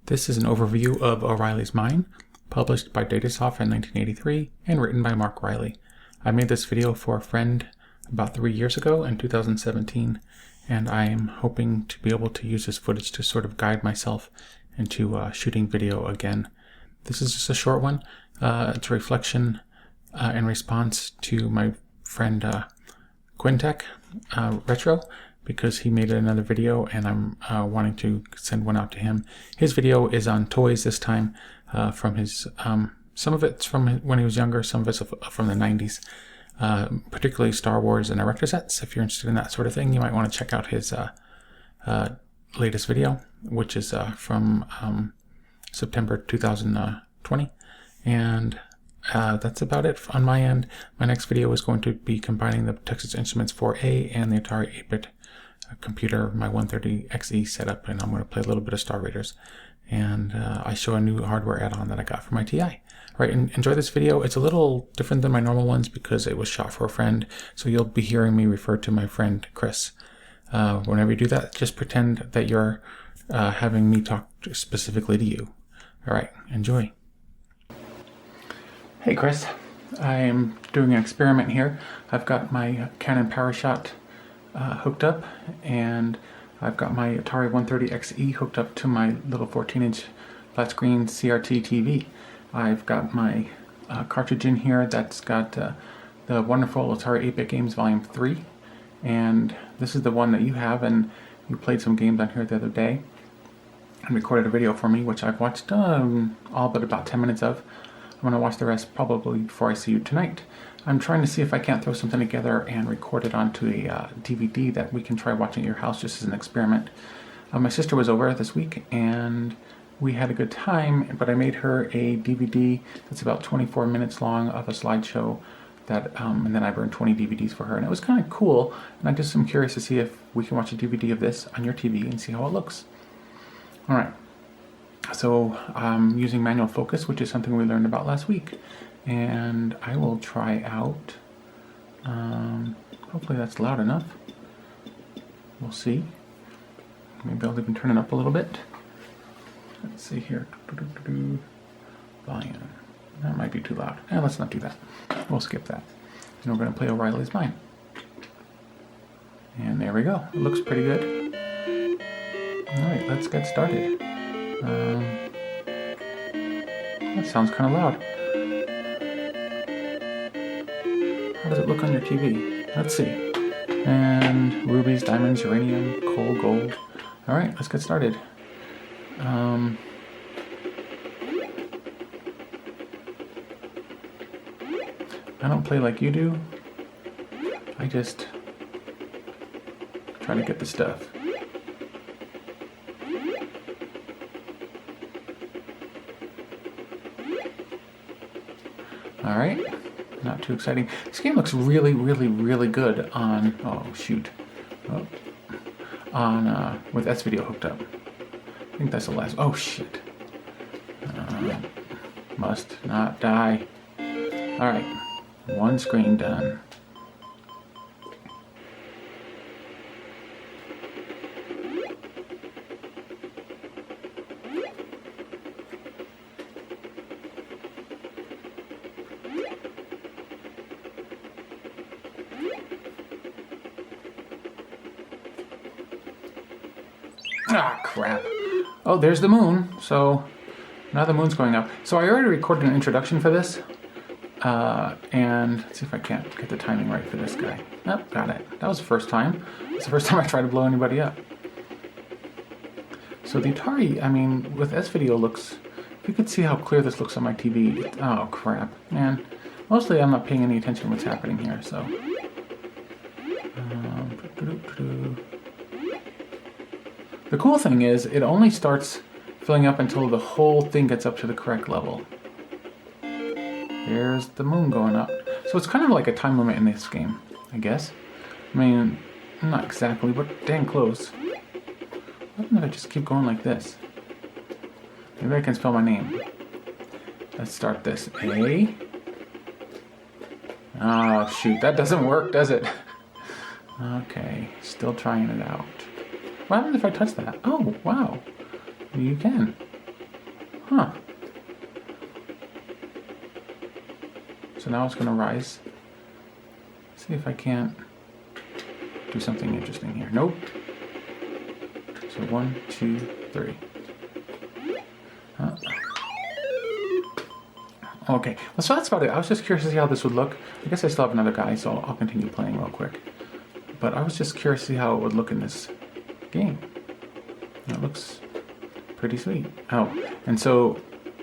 This is an overview of O'Reilly's Mine, published by Datasoft in 1983 and written by Mark Riley. I made this video for a friend about 3 years ago in 2017, and I am hoping to be able to use this footage to sort of guide myself into shooting video again. This is just a short one. It's a reflection in response to my friend Quinn Tech Retro, because he made another video and I'm wanting to send one out to him. His video is on toys this time, from his some of it's from when he was younger, some of it's from the 90s, particularly Star Wars and Erector sets. If you're interested in that sort of thing, you might want to check out his latest video, which is from September 2020. And that's about it on my end. My next video is going to be combining the Texas Instruments 4A and the Atari 8-bit computer, my 130XE setup, and I'm going to play a little bit of Star Raiders. And I show a new hardware add-on that I got for my TI. All right, enjoy this video. It's a little different than my normal ones because it was shot for a friend, so you'll be hearing me refer to my friend Chris. Whenever you do that, just pretend that you're having me talk specifically to you. All right, enjoy. Hey Chris, I am doing an experiment here. I've got my Canon PowerShot hooked up, and I've got my Atari 130XE hooked up to my little 14-inch flat screen CRT TV. I've got my cartridge in here that's got the wonderful Atari 8-bit games volume 3, and this is the one that you have, and you played some games on here the other day and recorded a video for me, which I've watched all but about 10 minutes of. I'm going to watch the rest probably before I see you tonight. I'm trying to see if I can't throw something together and record it onto a DVD that we can try watching at your house just as an experiment. My sister was over this week and we had a good time, but I made her a DVD that's about 24 minutes long of a slideshow that, and then I burned 20 DVDs for her, and it was kind of cool, and I just am curious to see if we can watch a DVD of this on your TV and see how it looks. All right. So I'm using manual focus, which is something we learned about last week, and I will try out, hopefully that's loud enough. We'll see. Maybe I'll even turn it up a little bit. Let's see here. Volume. That might be too loud. Let's not do that. We'll skip that. And we're going to play O'Reilly's Mine. And there we go. It looks pretty good. Alright, let's get started. That sounds kind of loud. How does it look on your TV? Let's see. And rubies, diamonds, uranium, coal, gold. All right, let's get started. I don't play like you do. I just try to get the stuff. All right, not too exciting. This game looks really, really, really good on, with S-Video hooked up. I think that's the last, oh shit. Must not die. All right, one screen done. Ah, crap. Oh, there's the moon. So now the moon's going up. So I already recorded an introduction for this. And let's see if I can't get the timing right for this guy. Oh, got it. That was the first time. It's the first time I tried to blow anybody up. So the Atari, I mean, with S-Video looks, if you could see how clear this looks on my TV. Oh, crap. Man, mostly I'm not paying any attention to what's happening here, so. The cool thing is, it only starts filling up until the whole thing gets up to the correct level. There's the moon going up. So it's kind of like a time limit in this game, I guess. I mean, not exactly, but dang close. Why don't I just keep going like this? Maybe I can spell my name. Let's start this. A. Oh, shoot. That doesn't work, does it? Okay. Still trying it out. What happens if I touch that? Oh, wow. You can. now it's going to rise. See if I can't do something interesting here. Nope. So 1, 2, 3. Okay, well, so that's about it. I was just curious to see how this would look. I guess I still have another guy, so I'll continue playing real quick. But I was just curious to see how it would look in this game. It looks pretty sweet. Oh, and so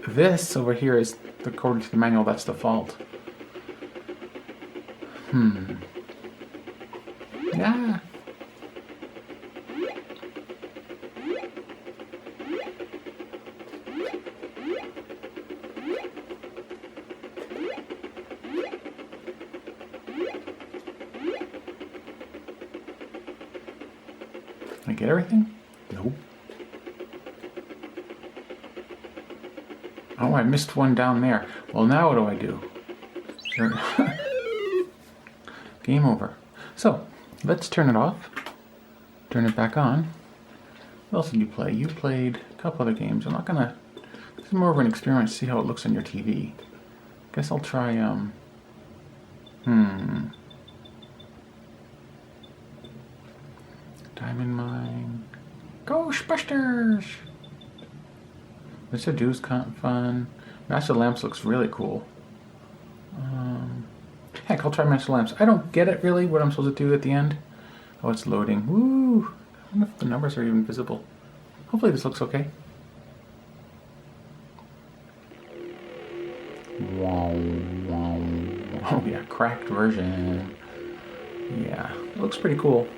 this over here is, according to the manual, that's default. Yeah. Can I get everything? Nope. Oh, I missed one down there. Well, now what do I do? Sure. Game over. So, let's turn it off. Turn it back on. What else did you play? You played a couple other games. I'm not gonna... This is more of an experiment to see how it looks on your TV. Guess I'll try, Diamond Mine. Ghostbusters! Mr. Do's kind of fun. Master Lamps looks really cool. Heck, I'll try Master Lamps. I don't get it really, what I'm supposed to do at the end. Oh, it's loading. Woo! I wonder if the numbers are even visible. Hopefully this looks okay. Wow, wow. Oh yeah, cracked version. Yeah, it looks pretty cool.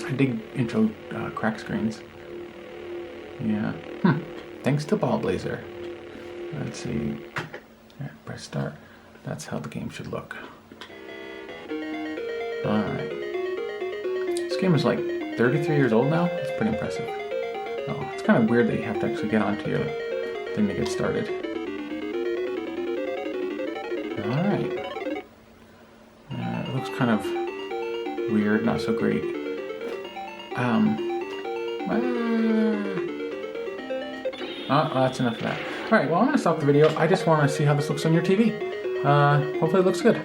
I dig intro crack screens. Yeah. Thanks to Ball Blazer. Let's see. Right, press start. That's how the game should look. Alright. This game is like 33 years old now. It's pretty impressive. Oh, it's kind of weird that you have to actually get onto your thing to get started. Alright. It looks kind of weird, not so great. That's enough of that. Alright, well, I'm going to stop the video. I just want to see how this looks on your TV. Hopefully it looks good.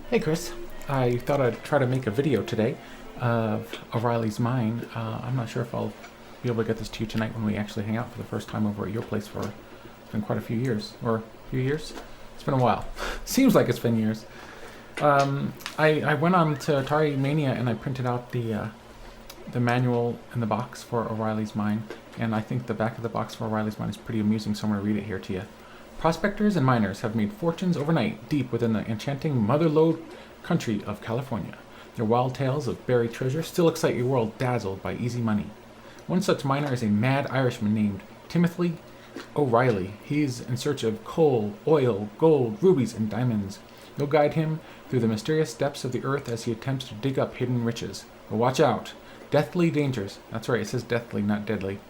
Hey Chris, I thought I'd try to make a video today of O'Reilly's Mine. I'm not sure if I'll be able to get this to you tonight when we actually hang out for the first time over at your place for, it's been quite a few years. Or a few years? It's been a while. Seems like it's been years. I went on to Atari Mania and I printed out the manual in the box for O'Reilly's Mine, and I think the back of the box for O'Reilly's Mine is pretty amusing, so I'm going to read it here to you. Prospectors and miners have made fortunes overnight deep within the enchanting mother-lode country of California. Their wild tales of buried treasure still excite your world dazzled by easy money. One such miner is a mad Irishman named Timothy O'Reilly. He's in search of coal, oil, gold, rubies, and diamonds. You'll guide him through the mysterious depths of the earth as he attempts to dig up hidden riches. But watch out! Deathly dangers. That's right, it says deathly, not deadly.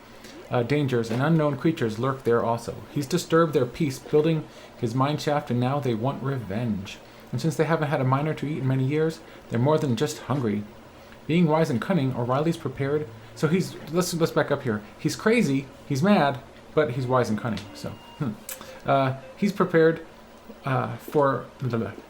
Dangers and unknown creatures lurk there also. He's disturbed their peace, building his mine shaft, and now they want revenge. And since they haven't had a miner to eat in many years, they're more than just hungry. Being wise and cunning, O'Reilly's prepared. So let's back up here. He's crazy, he's mad, but he's wise and cunning. So he's prepared for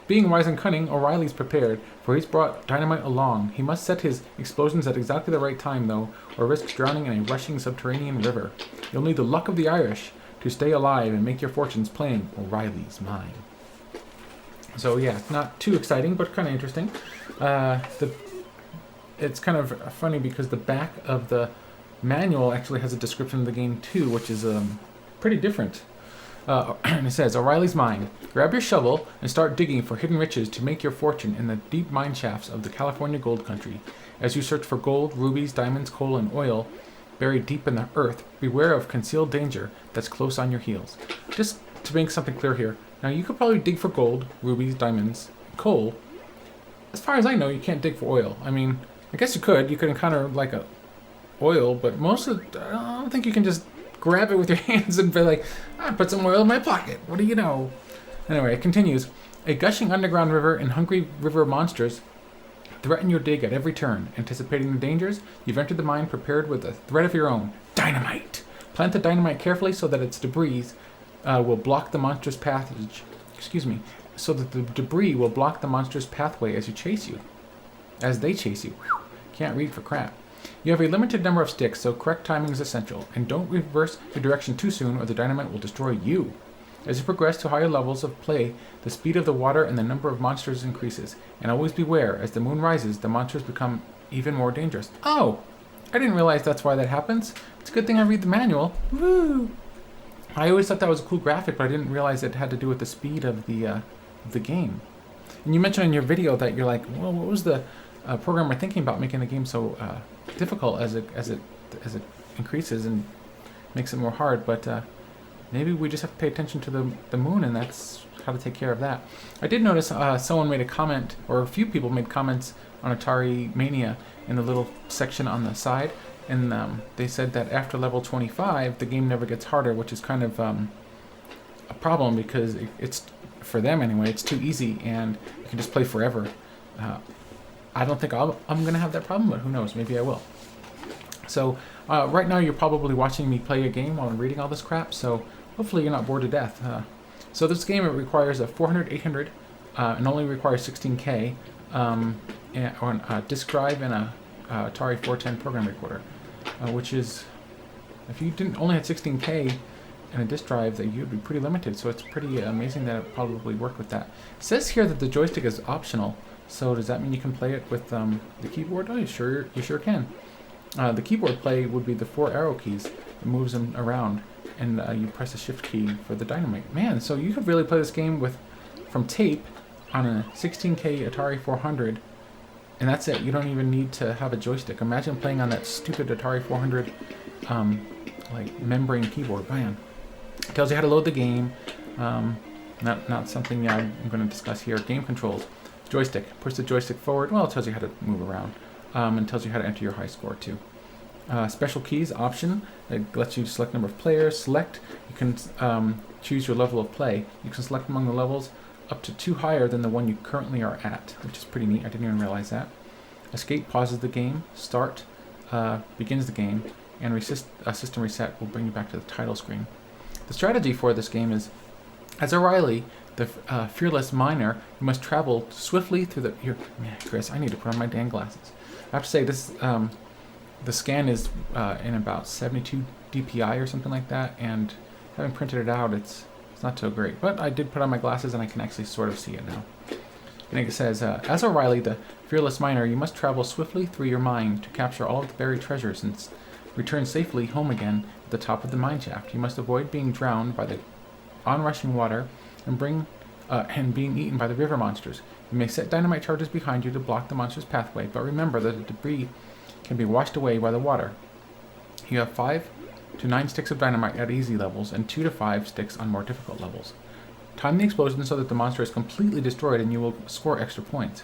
being wise and cunning. O'Reilly's prepared, for he's brought dynamite along. He must set his explosions at exactly the right time, though, or risks drowning in a rushing subterranean river. You'll need the luck of the Irish to stay alive and make your fortunes playing O'Reilly's Mine. So yeah, not too exciting, but kind of interesting. It's kind of funny because the back of the manual actually has a description of the game too, which is pretty different. And it says, O'Reilly's Mine. Grab your shovel and start digging for hidden riches to make your fortune in the deep mine shafts of the California gold country. As you search for gold, rubies, diamonds, coal, and oil buried deep in the earth, beware of concealed danger that's close on your heels. Just to make something clear here, now you could probably dig for gold, rubies, diamonds, coal. As far as I know, you can't dig for oil. I mean, I guess you could. You could encounter like a oil, but I don't think you can just grab it with your hands and be like, put some oil in my pocket. What do you know? Anyway, it continues. A gushing underground river and hungry river monsters threaten your dig at every turn. Anticipating the dangers, you've entered the mine prepared with a threat of your own. Dynamite! Plant the dynamite carefully so that its debris will block the monster's passage. excuse me, so that the debris will block the monster's pathway as they chase you. Whew. Can't read for crap. You have a limited number of sticks, so correct timing is essential, and don't reverse your direction too soon or the dynamite will destroy you. As you progress to higher levels of play, the speed of the water and the number of monsters increases, and always beware, as the moon rises, the monsters become even more dangerous. Oh! I didn't realize that's why that happens. It's a good thing I read the manual. Woo! I always thought that was a cool graphic, but I didn't realize it had to do with the speed of the game. And you mentioned in your video that you're like, well, what was the programmer thinking about making the game so difficult as it increases and makes it more hard? But maybe we just have to pay attention to the moon, and that's how to take care of that. I did notice someone made a comment, or a few people made comments on Atari Mania in the little section on the side, and they said that after level 25, the game never gets harder, which is kind of a problem because it's, for them anyway, it's too easy and you can just play forever. I don't think I'm going to have that problem, but who knows, maybe I will. So right now you're probably watching me play a game while I'm reading all this crap, so hopefully you're not bored to death. So this game, it requires a 400, 800, and only requires 16K, on a disk drive and a Atari 410 program recorder, which is, if you only had 16K and a disk drive, that you'd be pretty limited, so it's pretty amazing that it probably worked with that. It says here that the joystick is optional, so does that mean you can play it with the keyboard? Oh, you sure can. The keyboard play would be the 4 arrow keys. It moves them around, and you press the shift key for the dynamite. Man, so you could really play this game from tape on a 16K Atari 400, and that's it. You don't even need to have a joystick. Imagine playing on that stupid Atari 400 like membrane keyboard. Man, it tells you how to load the game. Not something I'm going to discuss here. Game controls. Joystick. Push the joystick forward. Well, it tells you how to move around. And tells you how to enter your high score too. Special keys option. It lets you select number of players. Select. You can choose your level of play. You can select among the levels up to 2 higher than the one you currently are at, which is pretty neat. I didn't even realize that. Escape pauses the game. Start begins the game. And system reset will bring you back to the title screen. The strategy for this game is, as O'Reilly, the fearless miner, you must travel swiftly through the... Man, Chris, I need to put on my dang glasses. I have to say, this the scan is in about 72 dpi or something like that, and having printed it out, it's not so great. But I did put on my glasses, and I can actually sort of see it now. And it says, as O'Reilly, the fearless miner, you must travel swiftly through your mine to capture all of the buried treasures and return safely home again at the top of the mine shaft. You must avoid being drowned by the onrushing water and being eaten by the river monsters. You may set dynamite charges behind you to block the monster's pathway, but remember that the debris can be washed away by the water. You have 5 to 9 sticks of dynamite at easy levels and 2 to 5 sticks on more difficult levels. Time the explosion so that the monster is completely destroyed and you will score extra points.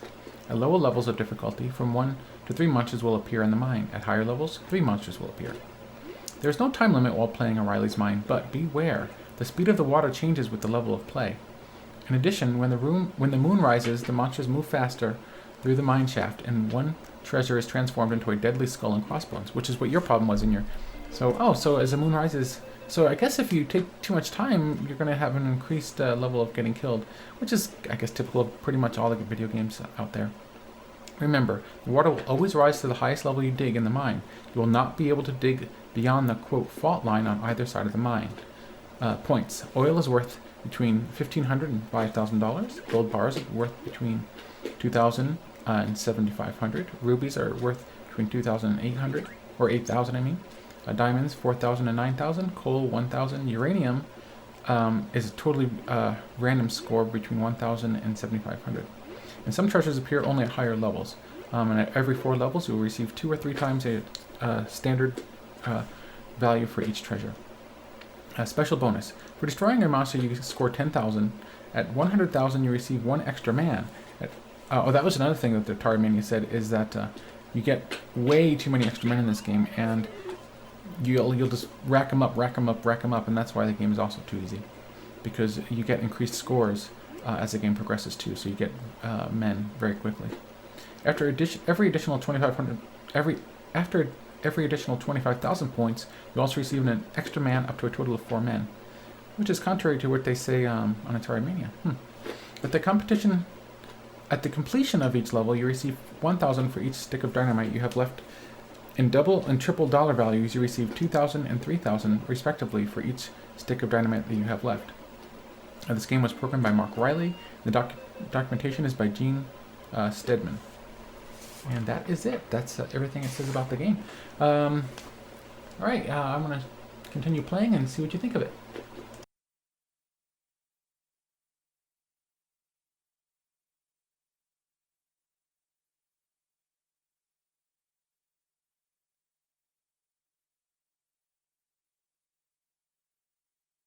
At lower levels of difficulty, from 1 to 3 monsters will appear in the mine. At higher levels, 3 monsters will appear. There is no time limit while playing O'Reilly's Mine, but beware. The speed of the water changes with the level of play. In addition, when the moon rises, the monsters move faster through the mine shaft, and one treasure is transformed into a deadly skull and crossbones, which is what your problem was in your... So as the moon rises... So I guess if you take too much time, you're going to have an increased level of getting killed, which is, I guess, typical of pretty much all the video games out there. Remember, the water will always rise to the highest level you dig in the mine. You will not be able to dig beyond the, quote, fault line on either side of the mine. Points. Oil is worth between $1,500 and $5,000. Gold bars are worth between $2,000 and $7,500. Rubies are worth between $2,800, or $8,000 I mean. Diamonds, $4,000 and $9,000. Coal, $1,000. Uranium is a totally random score between $1,000 and $7,500. And some treasures appear only at higher levels. And at every 4 levels, you will receive 2 or 3 times a standard value for each treasure. Special bonus. For destroying your monster, you score 10,000. At 100,000, you receive 1 extra man. That was another thing that the Atari Mania said, is that you get way too many extra men in this game, and you'll just rack them up, and that's why the game is also too easy. Because you get increased scores as the game progresses too, so you get men very quickly. After every additional 25,000 points, you also receive an extra man up to a total of 4 men. which is contrary to what they say on Atari Mania. At the completion of each level, you receive 1,000 for each stick of dynamite you have left. In double and triple dollar values, you receive 2,000 and 3,000, respectively, for each stick of dynamite that you have left. This game was programmed by Mark Riley. The documentation is by Gene Stedman. And that is it. That's everything it says about the game. Alright, I'm going to continue playing and see what you think of it.